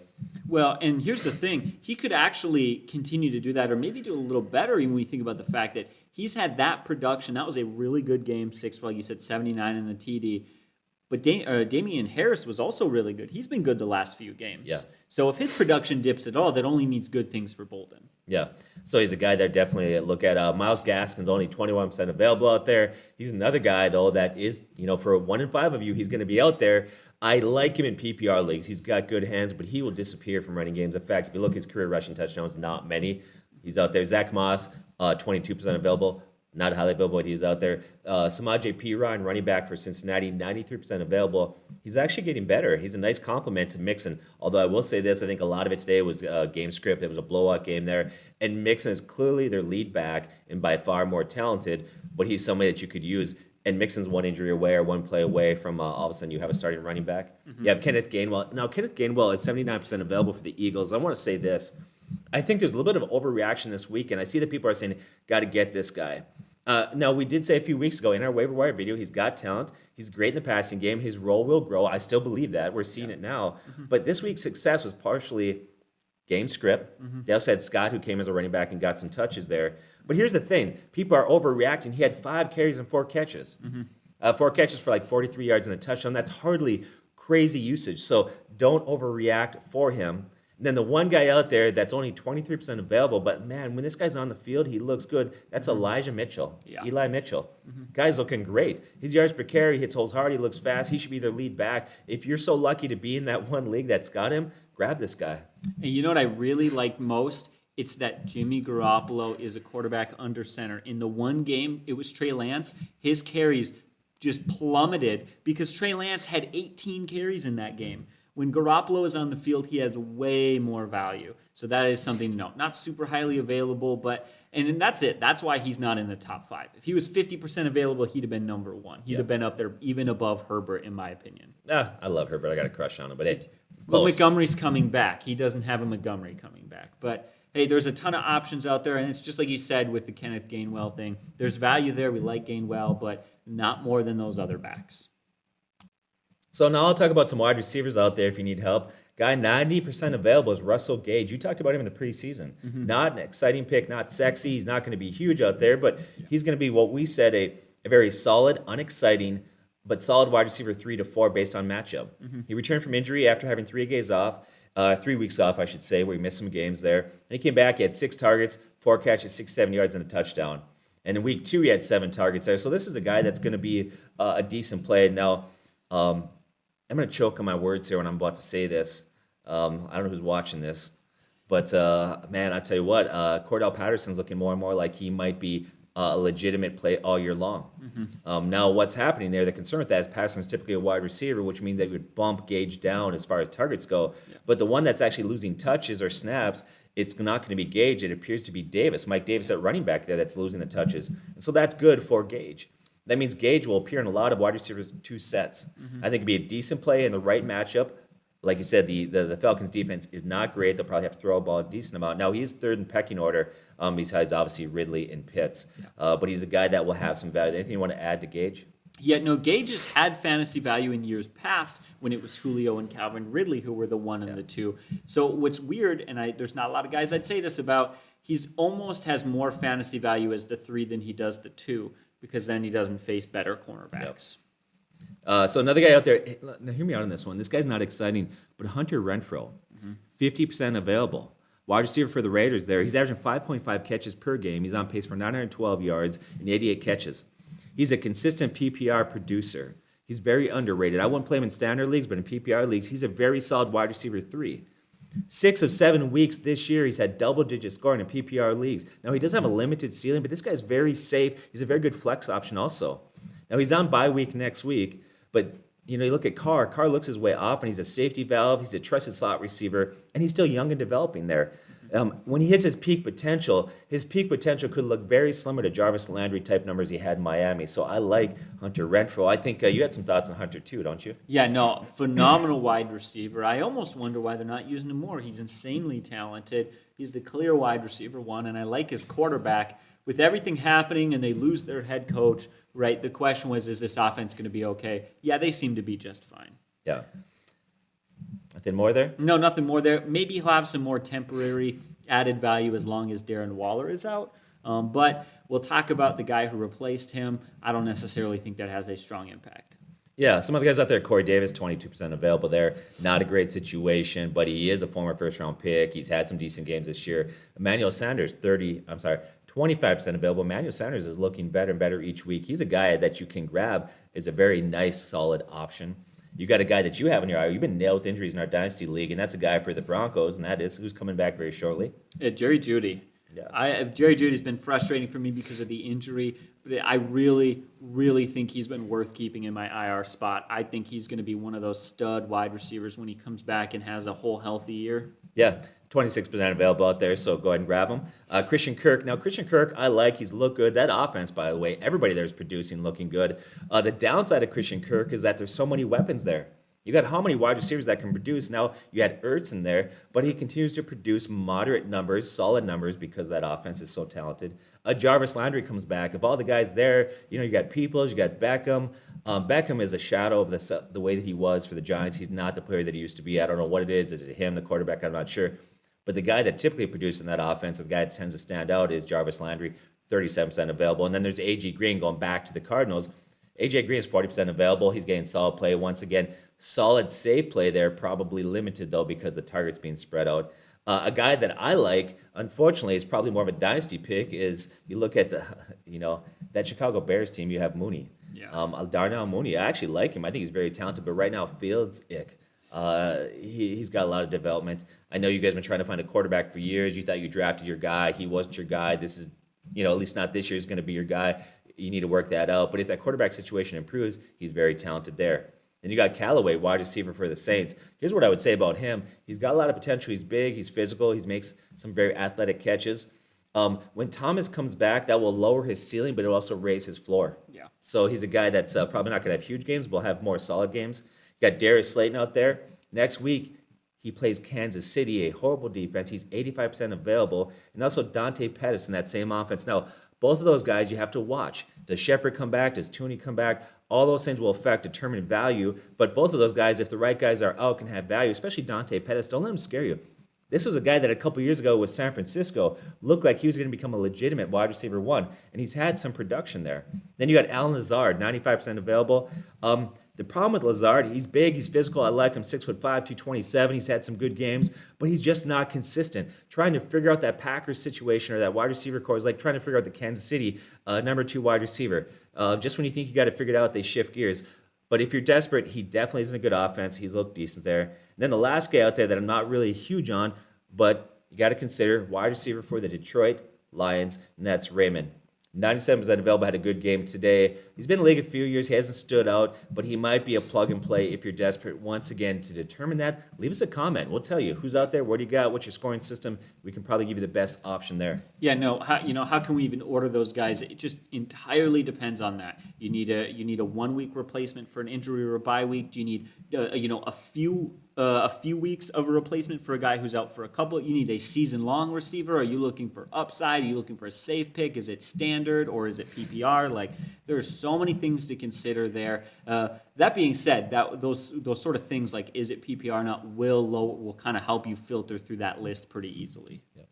Well, and here's the thing. He could actually continue to do that or maybe do a little better even when you think about the fact that he's had that production. That was a really good game, 6, like you said, 79 in the TD. But Damian Harris was also really good. He's been good the last few games. Yeah. So if his production dips at all, that only means good things for Bolden. Yeah. So he's a guy that definitely look at. Myles Gaskin's only 21% available out there. He's another guy, though, that is, for 1 in 5 of you, he's going to be out there. I like him in PPR leagues. He's got good hands, but he will disappear from running games. In fact, if you look at his career rushing touchdowns, not many. He's out there. Zach Moss, 22% available. Not highly available, but he's out there. Samaje Perine, running back for Cincinnati, 93% available. he's actually getting better. He's a nice compliment to Mixon. Although I will say this, I think a lot of it today was game script. It was a blowout game there. And Mixon is clearly their lead back and by far more talented, but he's somebody that you could use. And Mixon's one injury away or one play away from all of a sudden you have a starting running back. You have Kenneth Gainwell. Now, Kenneth Gainwell is 79% available for the Eagles. I want to say this. I think there's a little bit of overreaction this week, and I see that people are saying, got to get this guy. Now, we did say a few weeks ago in our waiver wire video, he's got talent. He's great in the passing game. His role will grow. I still believe that. We're seeing it now. But this week's success was partially game script. They also had Scott, who came as a running back and got some touches there. But here's the thing. People are overreacting. He had 5 carries and 4 catches. 4 catches for like 43 yards and a touchdown. That's hardly crazy usage. So don't overreact for him. And then the one guy out there that's only 23% available, but man, when this guy's on the field, he looks good. That's Elijah Mitchell, Eli Mitchell. Guy's looking great. His yards per carry, hits holes hard, he looks fast. He should be their lead back. If you're so lucky to be in that one league that's got him, grab this guy. And you know what I really like most? It's that Jimmy Garoppolo is a quarterback under center. In the one game, it was Trey Lance. His carries just plummeted because Trey Lance had 18 carries in that game. When Garoppolo is on the field, he has way more value. So that is something to note. Not super highly available, but and that's it. That's why he's not in the top 5. If he was 50% available, he'd have been number 1. He'd have been up there even above Herbert, in my opinion. I love Herbert. I got a crush on him, but hey, but Montgomery's coming back. He doesn't have a Montgomery coming back. But hey, there's a ton of options out there, and it's just like you said with the Kenneth Gainwell thing. There's value there. We like Gainwell, but not more than those other backs. So now I'll talk about some wide receivers out there if you need help. Guy 90% available is Russell Gage. You talked about him in the preseason. Not an exciting pick, not sexy. He's not going to be huge out there, but he's going to be what we said, a very solid, unexciting, but solid wide receiver 3 to 4 based on matchup. He returned from injury after having 3 weeks off, I should say, where he missed some games there. And he came back, he had 6 targets, 4 catches, 67 yards, and a touchdown. And in week 2, he had 7 targets there. So this is a guy that's going to be a decent play. Now, I'm going to choke on my words here when I'm about to say this. I don't know who's watching this. But, man, I tell you what, Cordell Patterson's looking more and more like he might be a legitimate play all year long. Now, what's happening there, the concern with that is Patterson's typically a wide receiver, which means that you would bump Gage down as far as targets go. But the one that's actually losing touches or snaps, it's not going to be Gage. It appears to be Davis, Mike Davis at running back there that's losing the touches. And so that's good for Gage. That means Gage will appear in a lot of wide receiver 2 sets. I think it'd be a decent play in the right matchup. Like you said, the Falcons' defense is not great. They'll probably have to throw a ball a decent amount. Now, he's 3rd in pecking order, besides obviously Ridley and Pitts. But he's a guy that will have some value. Anything you want to add to Gage? Yeah, no, Gage has had fantasy value in years past when it was Julio and Calvin Ridley who were the 1 and the 2. So what's weird, and there's not a lot of guys I'd say this about, he's almost has more fantasy value as the 3 than he does the 2. Because then he doesn't face better cornerbacks. So another guy out there, now hear me out on this one. This guy's not exciting, but Hunter Renfrow, 50% available. Wide receiver for the Raiders there. He's averaging 5.5 catches per game. He's on pace for 912 yards and 88 catches. He's a consistent PPR producer. He's very underrated. I wouldn't play him in standard leagues, but in PPR leagues, he's a very solid wide receiver 3. 6 of 7 weeks this year, he's had double-digit scoring in PPR leagues. Now, he does have a limited ceiling, but this guy's very safe. He's a very good flex option also. Now, he's on bye week next week, but, you look at Carr. Carr looks his way off, and he's a safety valve. He's a trusted slot receiver, and he's still young and developing there. When he hits his peak potential could look very similar to Jarvis Landry type numbers he had in Miami. So I like Hunter Renfrow. I think you had some thoughts on Hunter too, don't you? Yeah, no, phenomenal wide receiver. I almost wonder why they're not using him more. He's insanely talented. He's the clear wide receiver 1, and I like his quarterback. With everything happening and they lose their head coach, right, the question was, is this offense going to be okay? Yeah, they seem to be just fine. Yeah. Nothing more there? No, nothing more there. Maybe he'll have some more temporary added value as long as Darren Waller is out. But we'll talk about the guy who replaced him. I don't necessarily think that has a strong impact. Yeah, some of the guys out there, Corey Davis, 22% available there. Not a great situation, but he is a former first-round pick. He's had some decent games this year. Emmanuel Sanders, 25% available. Emmanuel Sanders is looking better and better each week. He's a guy that you can grab as a very nice, solid option. You got a guy that you have in your eye. You've been nailed with injuries in our Dynasty League, and that's a guy for the Broncos, and that is who's coming back very shortly. Jerry Jeudy. Yeah. Jerry Jeudy's been frustrating for me because of the injury, But I really, really think he's been worth keeping in my IR spot. I think he's going to be one of those stud wide receivers when he comes back and has a whole healthy year. Yeah, 26% available out there, so go ahead and grab him. Christian Kirk. Now, Christian Kirk, I like. He's looked good. That offense, by the way, everybody there is producing, looking good. The downside of Christian Kirk is that there's so many weapons there. You got how many wide receivers that can produce? Now, you had Ertz in there, but he continues to produce moderate numbers, solid numbers, because that offense is so talented. Jarvis Landry comes back. If all the guys there, you got Peoples, you got Beckham. Beckham is a shadow of the way that he was for the Giants. He's not the player that he used to be. I don't know what it is. Is it him, the quarterback? I'm not sure. But the guy that typically produced in that offense, the guy that tends to stand out is Jarvis Landry, 37% available. And then there's A.J. Green going back to the Cardinals. A.J. Green is 40% available. He's getting solid play. Once again, solid safe play there, probably limited, though, because the target's being spread out. A guy that I like, unfortunately, is probably more of a dynasty pick, is you look at that Chicago Bears team, you have Mooney. Yeah. Darnell Mooney, I actually like him. I think he's very talented, but right now, Fields, ick. He's got a lot of development. I know you guys have been trying to find a quarterback for years. You thought you drafted your guy. He wasn't your guy. This is, at least not this year, is going to be your guy. You need to work that out. But if that quarterback situation improves, he's very talented there. Then you got Callaway, wide receiver for the Saints. Here's what I would say about him. He's got a lot of potential. He's big. He's physical. He makes some very athletic catches. When Thomas comes back, that will lower his ceiling, but it'll also raise his floor. Yeah. So he's a guy that's probably not going to have huge games, but will have more solid games. You got Darius Slayton out there. Next week, he plays Kansas City, a horrible defense. He's 85% available. And also Dante Pettis in that same offense. Now, both of those guys you have to watch. Does Shepard come back? Does TONEY come back? All those things will determine value. But both of those guys, if the right guys are out, can have value, especially Dante Pettis. Don't let him scare you. This was a guy that a couple years ago with San Francisco looked like he was going to become a legitimate wide receiver one, and he's had some production there. Then you got Alan Lazard, 95% available. The problem with Lazard, he's big, he's physical. I like him, 6'5", 227. He's had some good games, but he's just not consistent. Trying to figure out that Packers situation or that wide receiver core is like trying to figure out the Kansas City number 2 wide receiver. Just when you think you got to figure it out, they shift gears. But if you're desperate, he definitely isn't a good offense. He's looked decent there. And then the last guy out there that I'm not really huge on, but you got to consider wide receiver for the Detroit Lions, and that's Raymond. 97% available, had a good game today. He's been in the league a few years. He hasn't stood out, but he might be a plug and play if you're desperate. Once again, to determine that, leave us a comment. We'll tell you who's out there, what do you got, what's your scoring system. We can probably give you the best option there. Yeah, no, how can we even order those guys? It just entirely depends on that. You need a 1 week replacement for an injury or a bye week. Do you need a few weeks of a replacement for a guy who's out for a couple? You need a season-long receiver. Are you looking for upside? Are you looking for a safe pick? Is it standard or is it PPR? Like, there's so many things to consider there. That being said, those sort of things like is it PPR or not will kind of help you filter through that list pretty easily. Yeah.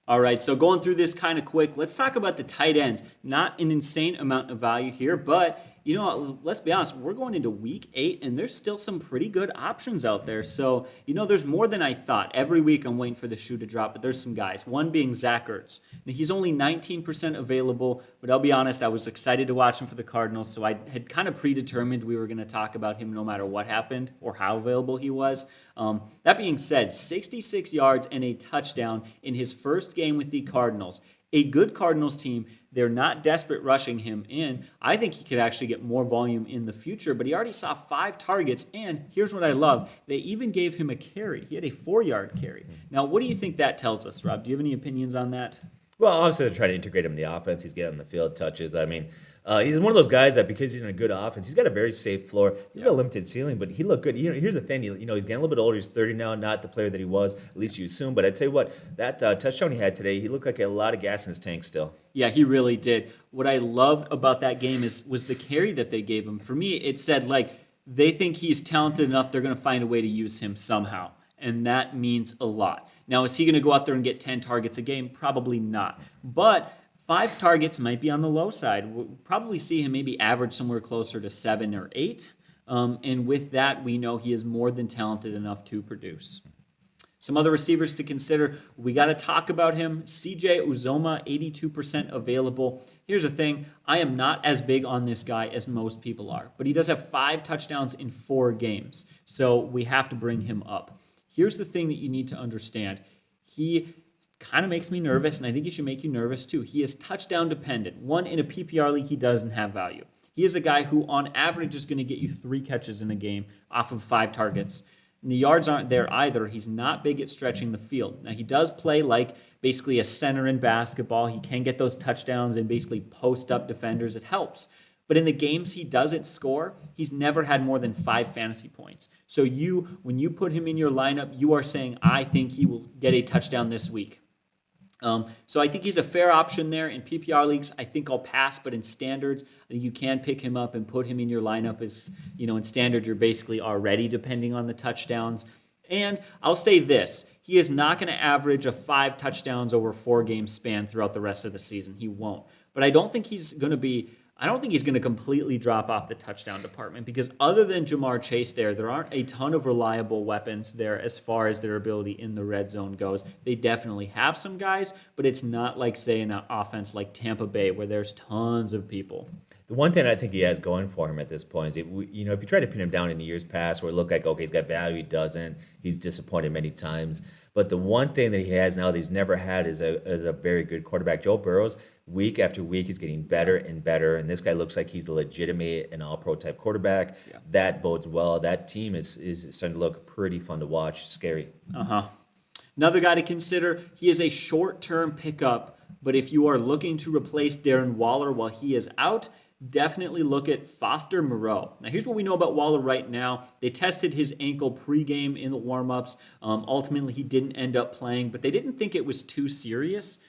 All right, so going through this kind of quick, let's talk about the tight ends. Not an insane amount of value here, but let's be honest, we're going into week 8, and there's still some pretty good options out there. So, there's more than I thought. Every week I'm waiting for the shoe to drop, but there's some guys. One being Zach Ertz. Now, he's only 19% available, but I'll be honest, I was excited to watch him for the Cardinals, so I had kind of predetermined we were going to talk about him no matter what happened or how available he was. That being said, 66 yards and a touchdown in his first game with the Cardinals. A good Cardinals team, they're not desperate rushing him in. I think he could actually get more volume in the future, but he already saw 5 targets, and here's what I love. They even gave him a carry. He had a 4-yard carry. Now, what do you think that tells us, Rob? Do you have any opinions on that? Well, obviously they're trying to integrate him in the offense. He's getting on the field touches. I mean, he's one of those guys that because he's in a good offense, he's got a very safe floor. He's got a limited ceiling, but he looked good. Here's the thing. He's getting a little bit older. He's 30 now, not the player that he was, at least you assume. But I tell you what, that touchdown he had today, he looked like he had a lot of gas in his tank still. Yeah, he really did. What I loved about that game was the carry that they gave him. For me, it said, they think he's talented enough, they're going to find a way to use him somehow. And that means a lot. Now, is he going to go out there and get 10 targets a game? Probably not. But 5 targets might be on the low side. We'll probably see him maybe average somewhere closer to 7 or 8. And with that, we know he is more than talented enough to produce. Some other receivers to consider. We got to talk about him. CJ Uzomah, 82% available. Here's the thing. I am not as big on this guy as most people are. But he does have 5 touchdowns in 4 games. So we have to bring him up. Here's the thing that you need to understand. He kind of makes me nervous, and I think it should make you nervous too. He is touchdown dependent. One, in a PPR league, he doesn't have value. He is a guy who, on average, is going to get you 3 catches in a game off of 5 targets. And the yards aren't there either. He's not big at stretching the field. Now, he does play like basically a center in basketball. He can get those touchdowns and basically post up defenders. It helps. But in the games he doesn't score, he's never had more than 5 fantasy points. So when you put him in your lineup, you are saying, I think he will get a touchdown this week. So I think he's a fair option there. In PPR leagues, I think I'll pass, but in standards, I think you can pick him up and put him in your lineup. As in standards, you're basically already depending on the touchdowns. And I'll say this, he is not going to average a 5 touchdowns over 4 game span throughout the rest of the season. He won't. But I don't think he's going to completely drop off the touchdown department, because other than Jamar Chase there aren't a ton of reliable weapons there as far as their ability in the red zone goes. They definitely have some guys, but it's not like, say, an offense like Tampa Bay where there's tons of people. The one thing I think he has going for him at this point is, if you try to pin him down in the years past where it looked like, okay, he's got value, he doesn't, he's disappointed many times. But the one thing that he has now that he's never had is a very good quarterback. Joe Burrow's, week after week, he's getting better and better, and this guy looks like he's a legitimate and all-pro type quarterback. Yeah. That bodes well. That team is starting to look pretty fun to watch. Scary. Another guy to consider, he is a short-term pickup, but if you are looking to replace Darren Waller while he is out, definitely look at Foster Moreau. Now, here's what we know about Waller right now. They tested his ankle pregame in the warm-ups. Ultimately, he didn't end up playing, but they didn't think it was too serious.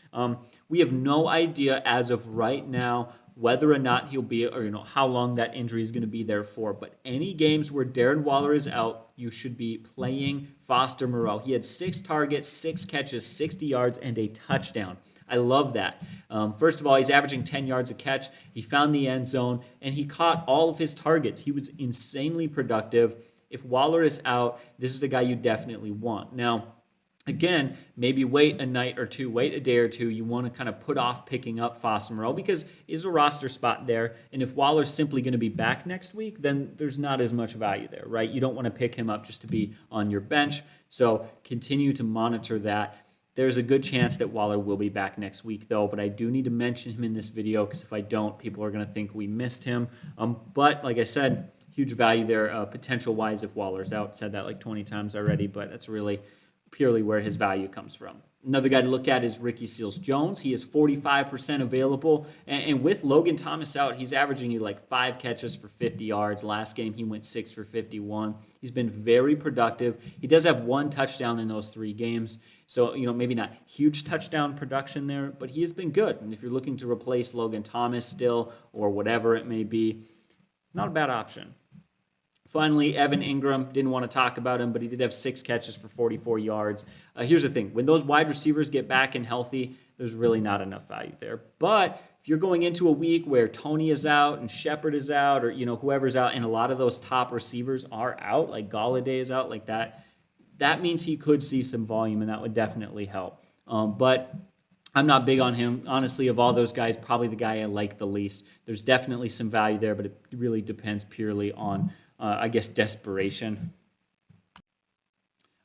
We have no idea as of right now whether or not he'll be, or how long that injury is going to be there for. But any games where Darren Waller is out, you should be playing Foster Moreau. He had 6 targets, 6 catches, 60 yards, and a touchdown. I love that. First of all, he's averaging 10 yards a catch. He found the end zone, and he caught all of his targets. He was insanely productive. If Waller is out, this is the guy you definitely want. Now, again, maybe wait a night or two, wait a day or two. You want to kind of put off picking up Foster Moreau because there's a roster spot there. And if Waller's simply going to be back next week, then there's not as much value there, right? You don't want to pick him up just to be on your bench. So continue to monitor that. There's a good chance that Waller will be back next week, though, but I do need to mention him in this video because if I don't, people are going to think we missed him. But like I said, huge value there potential-wise if Waller's out. Said that like 20 times already, but that's really purely where his value comes from. Another guy to look at is Ricky Seals-Jones. He is 45% available, and with Logan Thomas out, he's averaging you like 5 catches for 50 yards. Last game, he went 6 for 51. He's been very productive. He does have 1 touchdown in those 3 games, so maybe not huge touchdown production there, but he has been good. And if you're looking to replace Logan Thomas still or whatever it may be, not a bad option. Finally, Evan Ingram, didn't want to talk about him, but he did have 6 catches for 44 yards. Here's the thing. When those wide receivers get back and healthy, there's really not enough value there. But if you're going into a week where TONEY is out and Herbert is out or, whoever's out, and a lot of those top receivers are out, like Galladay is out like that, that means he could see some volume, and that would definitely help. But I'm not big on him. Honestly, of all those guys, probably the guy I like the least. There's definitely some value there, but it really depends purely on desperation.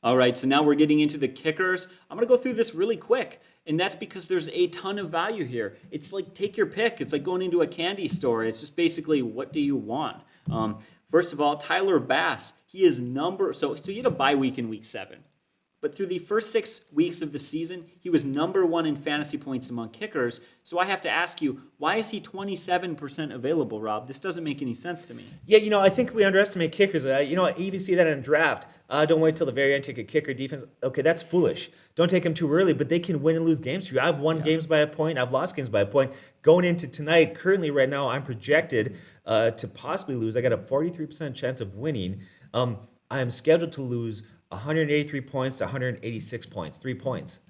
All right, so now we're getting into the kickers. I'm going to go through this really quick, and that's because there's a ton of value here. It's like take your pick. It's like going into a candy store. It's just basically what do you want? First of all, Tyler Bass. He is so he had a bye week in week 7. But through the first 6 weeks of the season, he was number 1 in fantasy points among kickers. So I have to ask you, why is he 27% available, Rob? This doesn't make any sense to me. Yeah, I think we underestimate kickers. You even see that in a draft. Don't wait till the very end to take a kicker defense. Okay, that's foolish. Don't take them too early, but they can win and lose games for you. I've won games by a point. I've lost games by a point. Going into tonight, currently right now, I'm projected to possibly lose. I got a 43% chance of winning. I am scheduled to lose 183 points to 186 points, 3 points.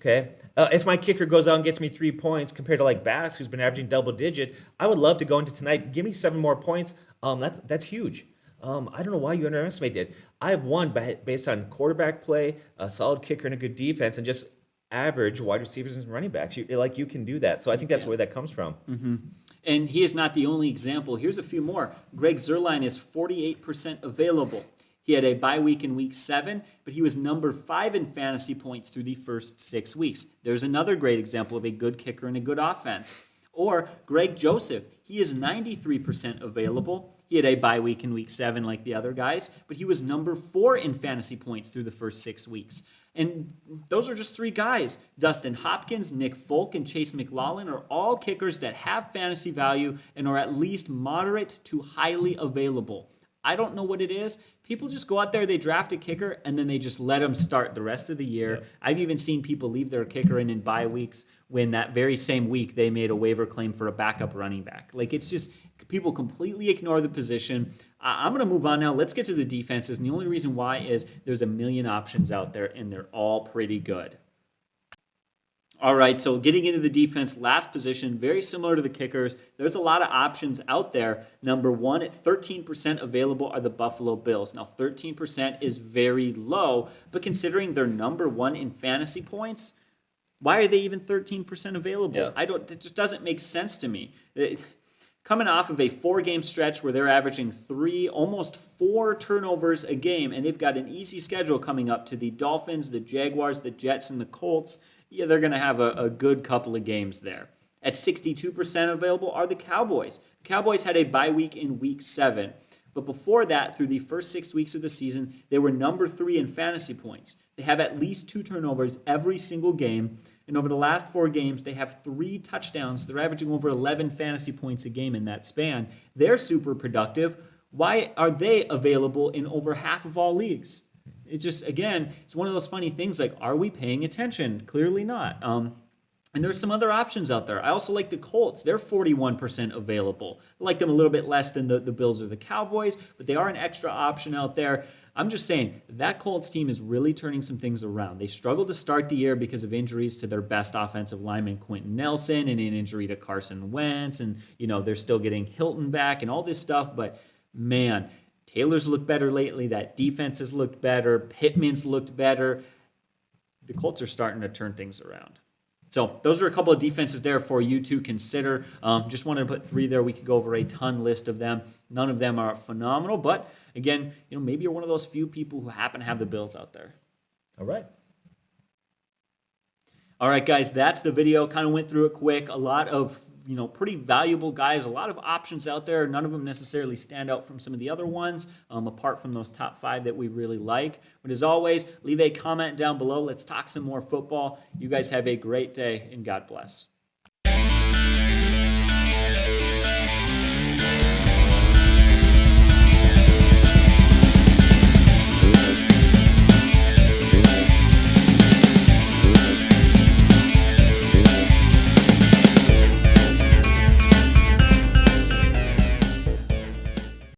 Okay? If my kicker goes out and gets me 3 points compared to like Bass, who's been averaging double digit, I would love to go into tonight. Give me 7 more points. That's huge. I don't know why you underestimate that. I've won based on quarterback play, a solid kicker, and a good defense, and just average wide receivers and running backs. You can do that. So I think that's where that comes from. Mm-hmm. And he is not the only example. Here's a few more. Greg Zuerlein is 48% available. He had a bye week in week 7, but he was number 5 in fantasy points through the first 6 weeks. There's another great example of a good kicker and a good offense. Or Greg Joseph, he is 93% available. He had a bye week in week 7 like the other guys, but he was number 4 in fantasy points through the first 6 weeks. And those are just 3 guys. Dustin Hopkins, Nick Folk, and Chase McLaughlin are all kickers that have fantasy value and are at least moderate to highly available. I don't know what it is. People just go out there, they draft a kicker, and then they just let him start the rest of the year. Yep. I've even seen people leave their kicker in bye weeks when that very same week they made a waiver claim for a backup running back. Like, it's just, people completely ignore the position. I'm going to move on now. Let's get to the defenses. And the only reason why is there's a million options out there, and they're all pretty good. All right, so getting into the defense, last position, very similar to the kickers. There's a lot of options out there. Number 1 at 13% available are the Buffalo Bills. Now, 13% is very low, but considering they're number 1 in fantasy points, why are they even 13% available? Yeah. It just doesn't make sense to me. Coming off of a 4-game stretch where they're averaging 3, almost 4 turnovers a game, and they've got an easy schedule coming up to the Dolphins, the Jaguars, the Jets, and the Colts. Yeah, they're going to have a good couple of games there. At 62% available are the Cowboys. The Cowboys had a bye week in week 7. But before that, through the first 6 weeks of the season, they were number 3 in fantasy points. They have at least 2 turnovers every single game. And over the last 4 games, they have 3 touchdowns. They're averaging over 11 fantasy points a game in that span. They're super productive. Why are they available in over half of all leagues? It's just, again, it's one of those funny things like, are we paying attention? Clearly not. And there's some other options out there. I also like the Colts. They're 41% available. I like them a little bit less than the Bills or the Cowboys, but they are an extra option out there. I'm just saying, that Colts team is really turning some things around. They struggled to start the year because of injuries to their best offensive lineman, Quentin Nelson, and an injury to Carson Wentz. And, they're still getting Hilton back and all this stuff. But, man, Taylor's looked better lately. That defense has looked better. Pittman's looked better. The Colts are starting to turn things around. So those are a couple of defenses there for you to consider. Just wanted to put 3 there. We could go over a ton list of them. None of them are phenomenal. But, again, maybe you're one of those few people who happen to have the Bills out there. All right. All right, guys, that's the video. Kind of went through it quick. A lot of pretty valuable guys, a lot of options out there. None of them necessarily stand out from some of the other ones, apart from those top 5 that we really like. But as always, leave a comment down below. Let's talk some more football. You guys have a great day, and God bless.